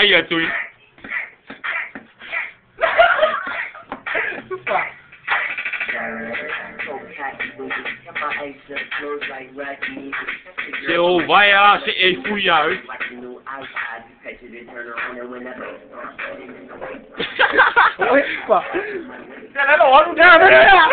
ai à tôi. C'est au vaya, c'est fouilla. Ôi, quả. Nó đổ luôn ra đấy à.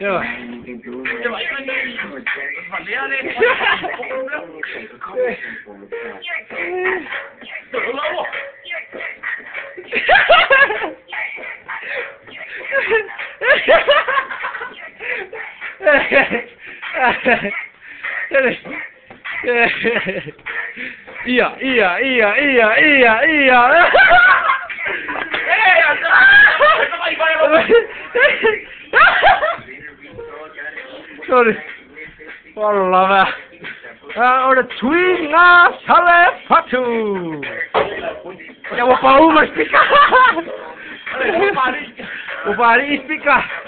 Iya. Sorry. Wallah. Ora twin na sale Fatu. Ya, vou para uma explicar. Vou para explicar.